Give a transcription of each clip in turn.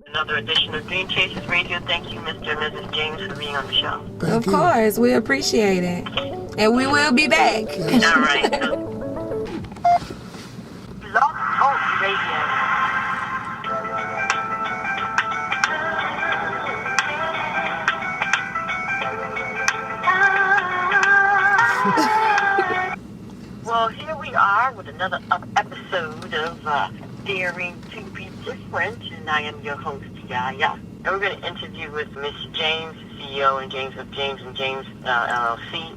Another edition of Dream Chasers Radio. Thank you, Mr. and Mrs. James, for being on the show. Of course, we appreciate it. And we will be back. All right. Blog Talk Radio. Well, here we are with another episode of Daring to be Different, and I am your host, Yaya. And we're going to interview with Miss James, CEO and James of James and James LLC.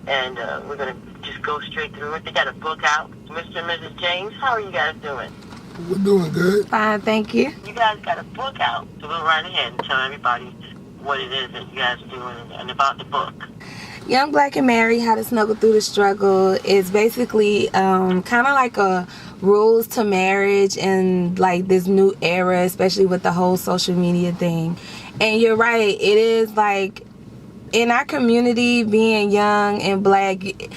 And we're going to just go straight through it. They got a book out. Mr. and Mrs. James, how are you guys doing? We're doing good. Fine, thank you. You guys got a book out. So we'll right ahead and tell everybody what it is that you guys are doing and about the book. Young Black and Married, How to Snuggle Through the Struggle is basically kind of like a rules to marriage and like this new era, especially with the whole social media thing. And you're right, it is like in our community, being young and black,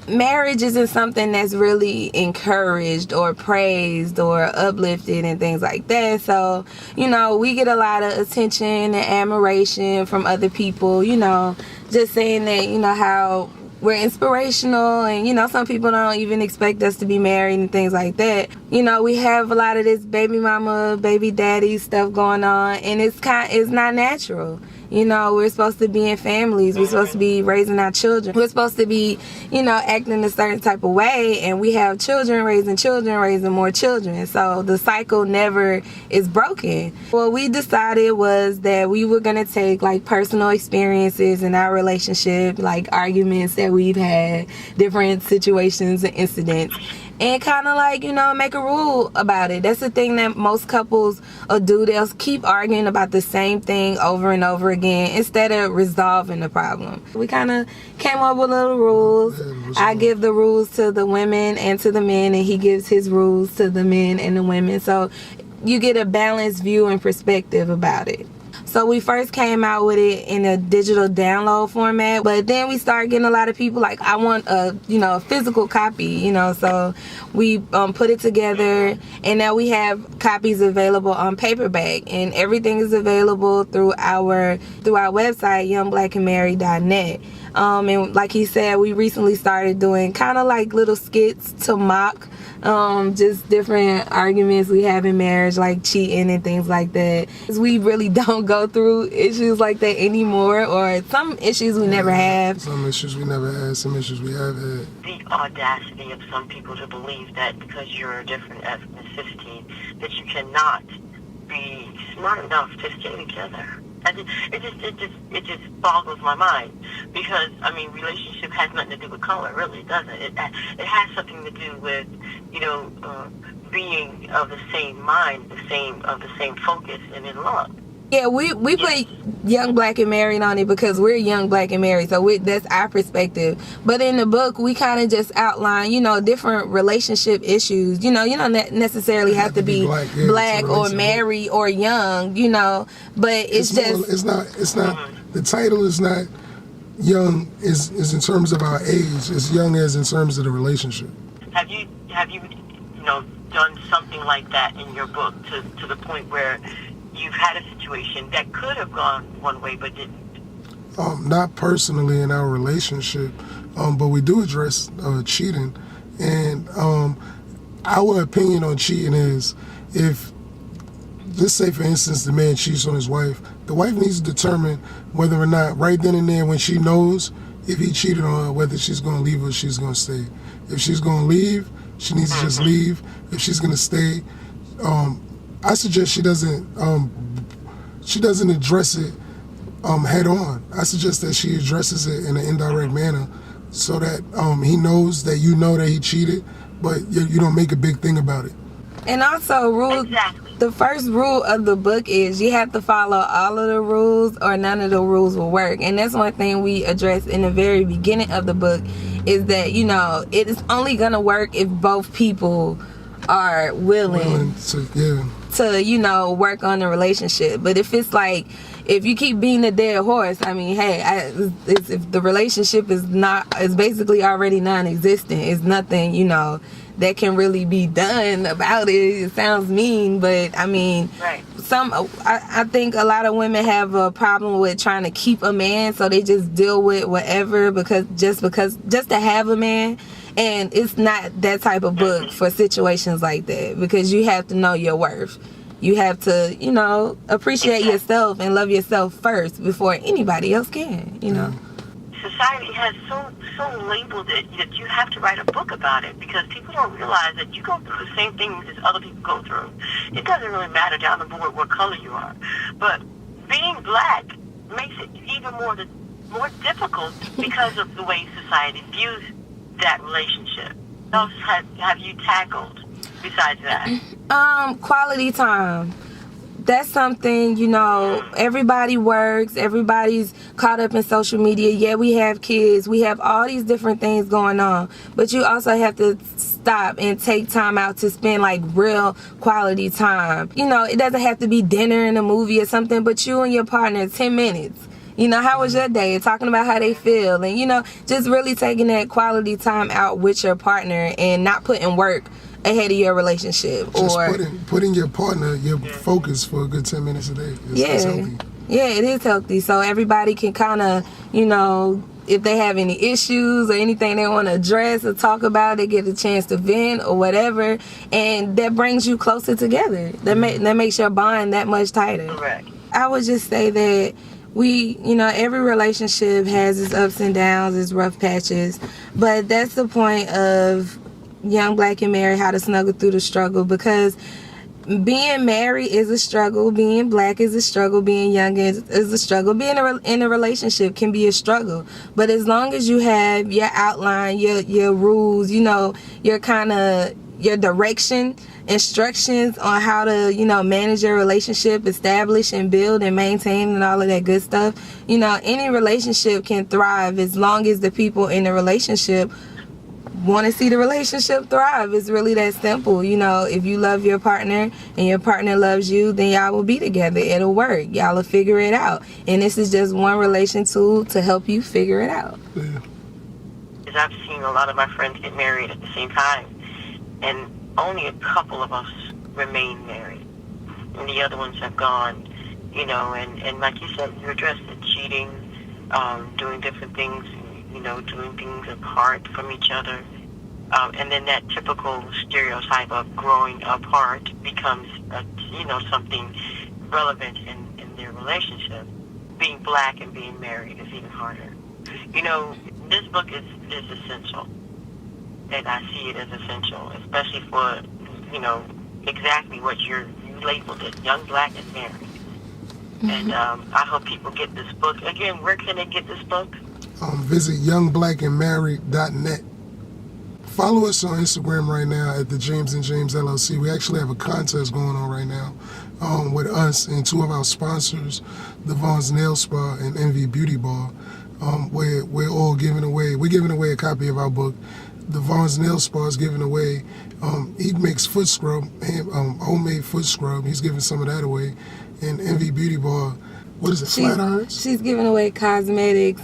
marriage isn't something that's really encouraged or praised or uplifted and things like that. So, you know, we get a lot of attention and admiration from other people, you know, just saying that, you know, how we're inspirational, and, you know, some people don't even expect us to be married and things like that. You know, we have a lot of this baby mama, baby daddy stuff going on, and it's not natural. You know, we're supposed to be in families. We're supposed to be raising our children. We're supposed to be, you know, acting a certain type of way. And we have children raising more children. So the cycle never is broken. What we decided was that we were going to take, like, personal experiences in our relationship, like arguments that we've had, different situations and incidents, and kind of like, you know, make a rule about it. That's the thing that most couples will do. They'll keep arguing about the same thing over and over again instead of resolving the problem. We kind of came up with little rules. I give the rules to the women and to the men, and he gives his rules to the men and the women. So you get a balanced view and perspective about it. So we first came out with it in a digital download format, but then we started getting a lot of people like, I want a physical copy, you know. So we put it together, and now we have copies available on paperback, and everything is available through our website, youngblackandmarried.net. And like he said, we recently started doing kind of like little skits to mock just different arguments we have in marriage, like cheating and things like that. We really don't go through issues like that anymore, or some issues we never have. Some issues we never had, some issues we have had. The audacity of some people to believe that because you're a different ethnicity, that you cannot be smart enough to stay together. It just boggles my mind, because I mean, relationship has nothing to do with color, really, doesn't it? It has something to do with, you know, being of the same mind, the same focus, and in love. Yeah, we put Young Black and Married on it because we're young, black, and married, so that's our perspective. But in the book, we kind of just outline, you know, different relationship issues. You know, you don't necessarily have to be black or married or young, you know. But it's just it's not. The title is not young. Is in terms of our age. It's young as in terms of the relationship. Have you done something like that in your book to the point where you've had a situation that could have gone one way but didn't? Not personally in our relationship, but we do address cheating. And our opinion on cheating is, if, let's say for instance, the man cheats on his wife, the wife needs to determine whether or not right then and there, when she knows if he cheated on her, whether she's going to leave or she's going to stay. If she's going to leave, she needs to just leave. If she's going to stay, I suggest she doesn't address it head on. I suggest that she addresses it in an indirect manner, so that he knows that you know that he cheated, but you don't make a big thing about it. And also, the first rule of the book is you have to follow all of the rules or none of the rules will work. And that's one thing we address in the very beginning of the book, is that, you know, it is only going to work if both people are willing to, you know, work on the relationship. But if it's like, if you keep beating a dead horse, I mean, hey, if the relationship is basically already non-existent, it's nothing, you know, that can really be done about it. It sounds mean, but I mean, Right. I think a lot of women have a problem with trying to keep a man, so they just deal with whatever just to have a man. And it's not that type of book for situations like that, because you have to know your worth. You have to, you know, appreciate yourself and love yourself first before anybody else can, you know. Society has so labeled it that you have to write a book about it, because people don't realize that you go through the same things as other people go through. It doesn't really matter down the board what color you are. But being black makes it even more difficult because of the way society views that relationship. What else have you tackled besides that? Quality time. That's something, you know, everybody works, everybody's caught up in social media. Yeah, we have kids, we have all these different things going on, but you also have to stop and take time out to spend like real quality time. You know, it doesn't have to be dinner and a movie or something, but you and your partner, 10 minutes. You know, how was your day? Talking about how they feel, and, you know, just really taking that quality time out with your partner and not putting work ahead of your relationship. Just or putting your partner, your focus for a good 10 minutes a day. It's healthy. Yeah, it is healthy. So everybody can kind of, you know, if they have any issues or anything they want to address or talk about, they get a chance to vent or whatever, and that brings you closer together. That makes your bond that much tighter. Correct. I would just say that every relationship has its ups and downs, its rough patches, but that's the point of Young Black and Married, how to snuggle through the struggle, because being married is a struggle, being black is a struggle, being young is a struggle, being in a relationship can be a struggle. But as long as you have your outline, your rules, you know, your direction, instructions on how to, you know, manage your relationship, establish and build and maintain and all of that good stuff, you know, any relationship can thrive as long as the people in the relationship want to see the relationship thrive. It's really that simple. You know, if you love your partner and your partner loves you, then y'all will be together. It'll work. Y'all will figure it out. And this is just one relation tool to help you figure it out. Yeah. Because I've seen a lot of my friends get married at the same time, and only a couple of us remain married, and the other ones have gone, you know, and like you said, you addressed it, cheating, doing different things, you know, doing things apart from each other, and then that typical stereotype of growing apart becomes, something relevant in their relationship. Being black and being married is even harder. You know, this book is essential, and I see it as essential, especially for, you know, exactly what you labeled it, Young Black and Married. Mm-hmm. And I hope people get this book. Again, where can they get this book? Visit youngblackandmarried.net. Follow us on Instagram right now at the James and James LLC. We actually have a contest going on right now with us and two of our sponsors, the Vaughn's Nail Spa and Envy Beauty Bar. We're giving away a copy of our book. The Vaughn's Nail Spa is giving away, he makes foot scrub, homemade foot scrub. He's giving some of that away. And Envy Beauty Bar, what is it, flat irons? She's giving away cosmetics,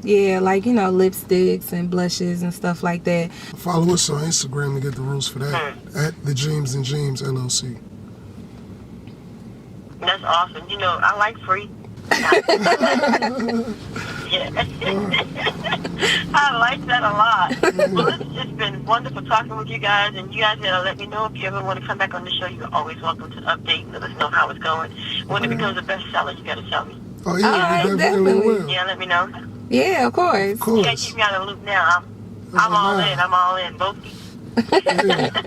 yeah, like, you know, lipsticks and blushes and stuff like that. Follow us on Instagram to get the rules for that, at the James and James LLC. That's awesome. You know, I like free. Yeah. I like that a lot. Well, it's been wonderful talking with you guys, and you guys gotta let me know if you ever want to come back on the show. You're always welcome to update and let us know how it's going. When it becomes a bestseller, you gotta tell me. Oh yeah, you definitely will. Yeah, let me know. Yeah, of course. Of course. You can't keep me out of the loop now. I'm all in. I'm all in. Both. Yeah.